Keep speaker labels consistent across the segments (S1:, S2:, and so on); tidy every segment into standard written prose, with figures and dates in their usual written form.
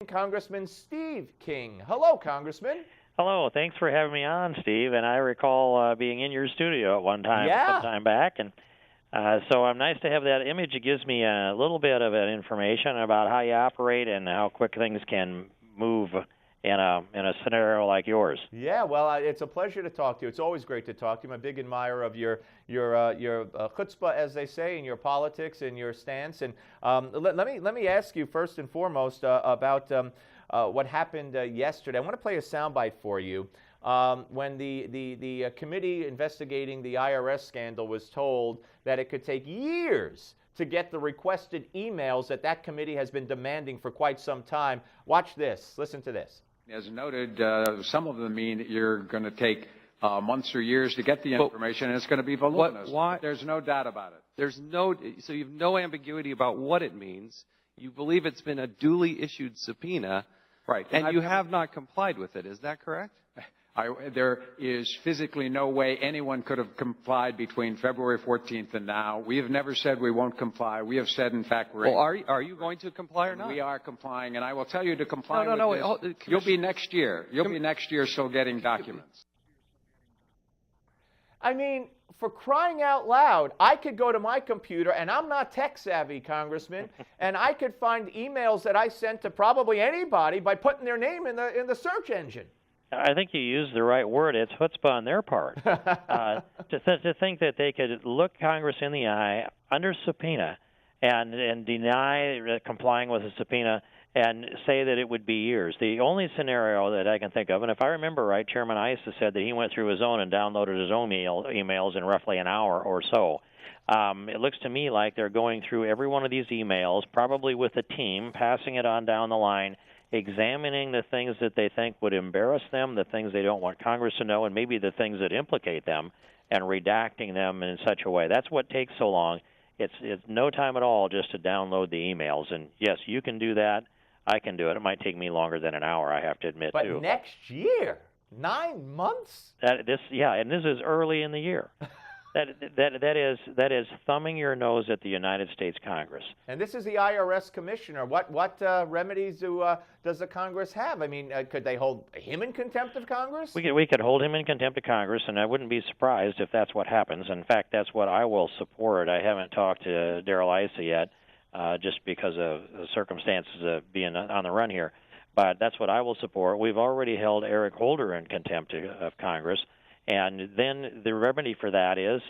S1: Congressman Steve King. Hello, Congressman.
S2: Hello, thanks for having me on, Steve. And I recall being in your studio at one time, some time back, and so I'm nice to have that image. It gives me a little bit of an information about how you operate and how quick things can move in a scenario like yours.
S1: Yeah, well, it's a pleasure to talk to you. It's always great to talk to you. I'm a big admirer of your chutzpah, as they say, in your politics and your stance. And let me ask you first and foremost about what happened yesterday. I want to play a soundbite for you. When the committee investigating the IRS scandal was told that it could take years to get the requested emails that committee has been demanding for quite some time. Watch this. Listen to this.
S3: As noted, some of them mean that you're going to take months or years to get the information, and it's going to be voluminous.
S4: Why?
S3: There's no doubt about it.
S4: So you have no ambiguity about what it means. You believe it's been a duly issued subpoena,
S3: right?
S4: And you have not complied with it. Is that correct?
S3: There is physically no way anyone could have complied between February 14th and now. We have never said we won't comply. We have said, in fact, we're.
S4: Well, are you going to comply or not?
S3: We are complying, and I will tell you to comply
S4: No.
S3: this. You'll be next year. You'll be next year still getting documents.
S1: I mean, for crying out loud, I could go to my computer, and I'm not tech savvy, Congressman, and I could find emails that I sent to probably anybody by putting their name in the search engine.
S2: I think you used the right word. It's chutzpah on their part. To think that they could look Congress in the eye under subpoena and deny complying with a subpoena and say that it would be years. The only scenario that I can think of, and if I remember right, Chairman Issa said that he went through his own and downloaded his own emails in roughly an hour or so. It looks to me like they're going through every one of these emails, probably with a team, passing it on down the line, examining the things that they think would embarrass them, the things they don't want Congress to know, and maybe the things that implicate them, and redacting them in such a way. That's what takes so long. It's no time at all just to download the emails. And yes, you can do that. I can do it. It might take me longer than an hour, I have to admit,
S1: but
S2: too.
S1: But next year, 9 months?
S2: And this is early in the year. That is thumbing your nose at the United States Congress.
S1: And this is the IRS commissioner. What remedies does the Congress have? I mean, could they hold him in contempt of Congress?
S2: We could hold him in contempt of Congress, and I wouldn't be surprised if that's what happens. In fact, that's what I will support. I haven't talked to Darrell Issa yet, just because of the circumstances of being on the run here. But that's what I will support. We've already held Eric Holder in contempt of Congress. And then the remedy for that is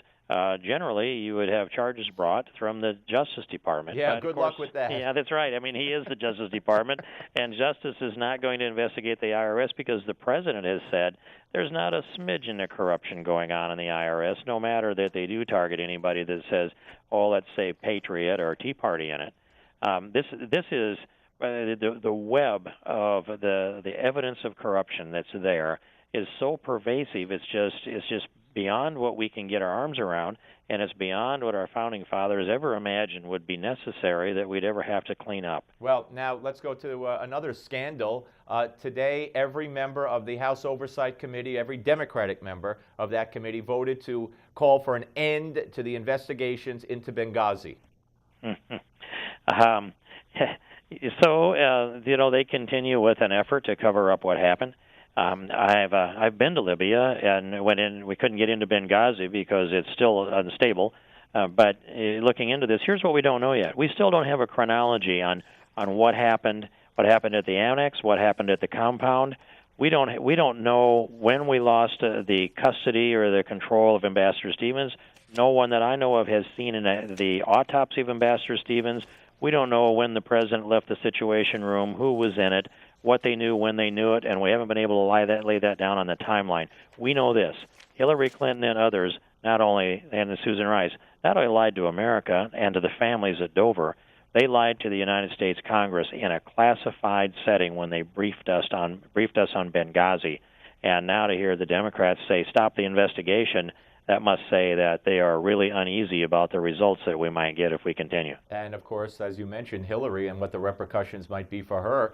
S2: generally you would have charges brought from the Justice Department.
S1: Yeah, good luck with that.
S2: Yeah, that's right. I mean, he is the Justice Department, and Justice is not going to investigate the IRS because the President has said there's not a smidgen of corruption going on in the IRS, no matter that they do target anybody that says, oh, let's say Patriot or Tea Party in it. This is the web of the evidence of corruption that's there is so pervasive. It's just beyond what we can get our arms around, and it's beyond what our founding fathers ever imagined would be necessary that we'd ever have to clean up.
S1: Well, now let's go to another scandal. Today, every member of the House Oversight Committee, every Democratic member of that committee, voted to call for an end to the investigations into Benghazi.
S2: So they continue with an effort to cover up what happened. I've been to Libya and went in. We couldn't get into Benghazi because it's still unstable. But looking into this, here's what we don't know yet. We still don't have a chronology on what happened at the annex, what happened at the compound. We don't know when we lost the custody or the control of Ambassador Stevens. No one that I know of has seen the autopsy of Ambassador Stevens. We don't know when the president left the Situation Room, who was in it, what they knew, when they knew it, and we haven't been able to lay that down on the timeline. We know this. Hillary Clinton and others, and Susan Rice, not only lied to America and to the families at Dover, they lied to the United States Congress in a classified setting when they briefed us on Benghazi. And now to hear the Democrats say, stop the investigation, that must say that they are really uneasy about the results that we might get if we continue.
S1: And, of course, as you mentioned, Hillary and what the repercussions might be for her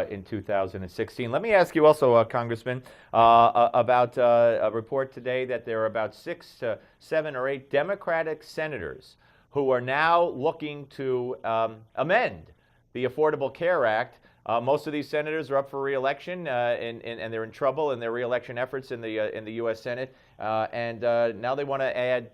S1: in 2016. Let me ask you also, Congressman, about a report today that there are about 6 to 7 or 8 Democratic senators who are now looking to amend the Affordable Care Act Most of these senators are up for re-election, and they're in trouble in their re-election efforts in the U.S. Senate. And now they want to add,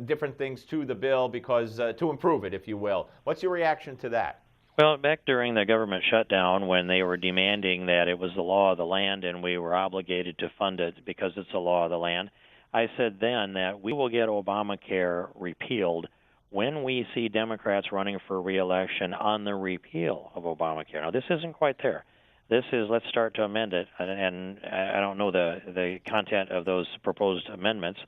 S1: different things to the bill because to improve it, if you will. What's your reaction to that?
S2: Well, back during the government shutdown, when they were demanding that it was the law of the land and we were obligated to fund it because it's the law of the land, I said then that we will get Obamacare repealed when we see Democrats running for re-election on the repeal of Obamacare. Now, this isn't quite there. This is, let's start to amend it, and I don't know the content of those proposed amendments,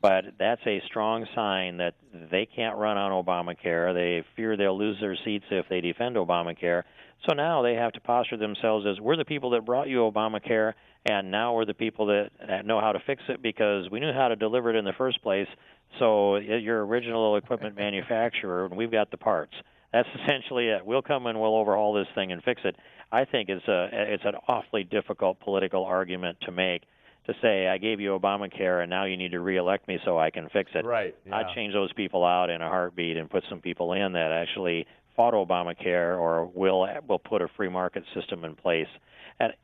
S2: but that's a strong sign that they can't run on Obamacare. They fear they'll lose their seats if they defend Obamacare. So now they have to posture themselves as, we're the people that brought you Obamacare, and now we're the people that know how to fix it because we knew how to deliver it in the first place. So you're original equipment manufacturer, and we've got the parts. That's essentially it. We'll come and we'll overhaul this thing and fix it. I think it's an awfully difficult political argument to make, to say, I gave you Obamacare and now you need to reelect me so I can fix it.
S1: Right. Yeah.
S2: I'd change those people out in a heartbeat and put some people in that actually fought Obamacare or will put a free market system in place.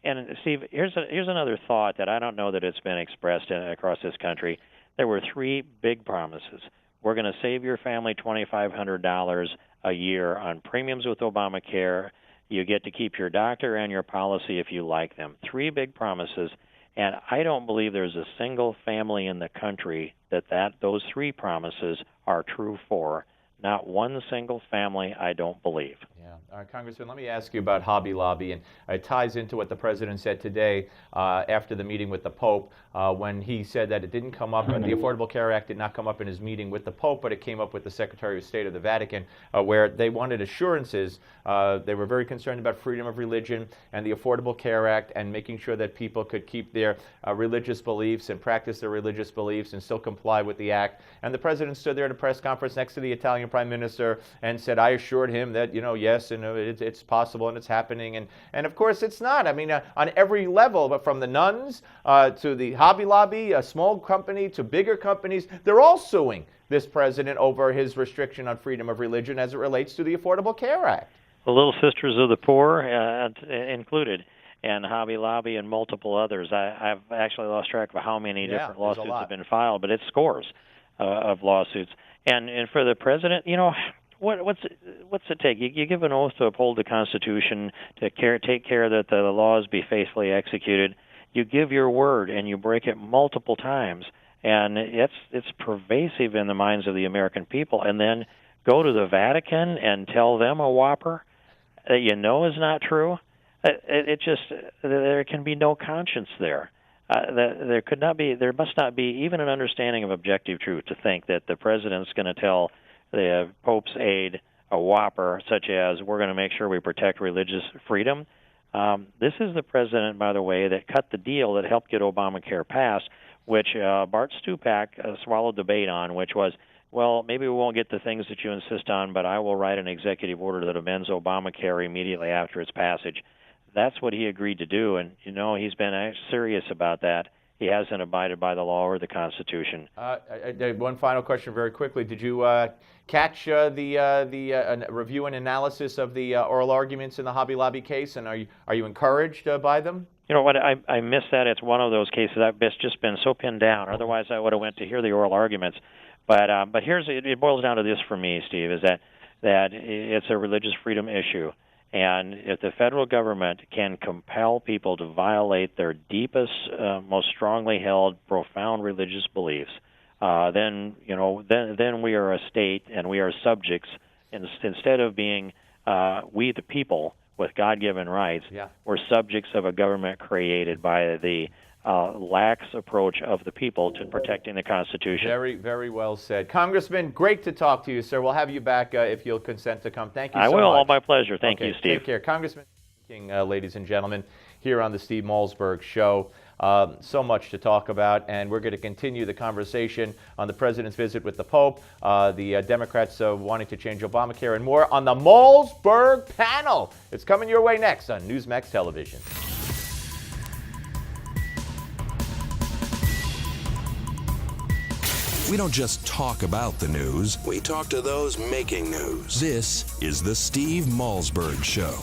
S2: And Steve, here's another thought that I don't know that it's been expressed across this country. There were three big promises. We're going to save your family $2,500 a year on premiums with Obamacare. You get to keep your doctor and your policy if you like them. Three big promises. And I don't believe there's a single family in the country that those three promises are true for. Not one single family, I don't believe.
S1: Yeah. All right, Congressman, let me ask you about Hobby Lobby, and it ties into what the president said today after the meeting with the Pope when he said that it didn't come up, the Affordable Care Act did not come up in his meeting with the Pope, but it came up with the Secretary of State of the Vatican, where they wanted assurances. They were very concerned about freedom of religion and the Affordable Care Act and making sure that people could keep their religious beliefs and practice their religious beliefs and still comply with the act. And the president stood there at a press conference next to the Italian Prime Minister and said, I assured him that, yes, and it's possible and it's happening. And of course it's not. I mean, on every level, but from the nuns to the Hobby Lobby, a small company to bigger companies, they're all suing this president over his restriction on freedom of religion as it relates to the Affordable Care Act.
S2: The Little Sisters of the Poor included, and Hobby Lobby and multiple others. I've actually lost track of how many different lawsuits have been filed, but it's scores of lawsuits. And for the president, what's it take? You give an oath to uphold the Constitution, to take care that the laws be faithfully executed. You give your word, and you break it multiple times, and it's pervasive in the minds of the American people. And then go to the Vatican and tell them a whopper that is not true. There can be no conscience there. There must not be even an understanding of objective truth to think that the president's going to tell the Pope's aide a whopper such as, we're going to make sure we protect religious freedom. This is the president, by the way, that cut the deal that helped get Obamacare passed, which Bart Stupak swallowed the bait on, which was, well, maybe we won't get the things that you insist on, but I will write an executive order that amends Obamacare immediately after its passage. That's what he agreed to do, and he's been serious about that. He hasn't abided by the law or the Constitution.
S1: One final question very quickly. Did you catch the review and analysis of the oral arguments in the Hobby Lobby case, and are you encouraged by them?
S2: You know what, I missed that. It's one of those cases I've just been so pinned down. Otherwise, I would have went to hear the oral arguments. But it boils down to this for me, Steve, is that it's a religious freedom issue. And if the federal government can compel people to violate their deepest, most strongly held, profound religious beliefs, then we are a state and we are subjects. Instead of being we the people with God-given rights, we're subjects of a government created by the lax approach of the people to protecting the Constitution.
S1: Very, very well said. Congressman, great to talk to you, sir. We'll have you back if you'll consent to come. Thank you so much.
S2: I will. All my pleasure. Thank you, Steve.
S1: Take care. Congressman King, ladies and gentlemen, here on the Steve Malzberg Show. So much to talk about, and we're going to continue the conversation on the president's visit with the Pope, the Democrats wanting to change Obamacare, and more on the Malzberg panel. It's coming your way next on Newsmax Television.
S5: We don't just talk about the news, we talk to those making news. This is the Steve Malzberg Show.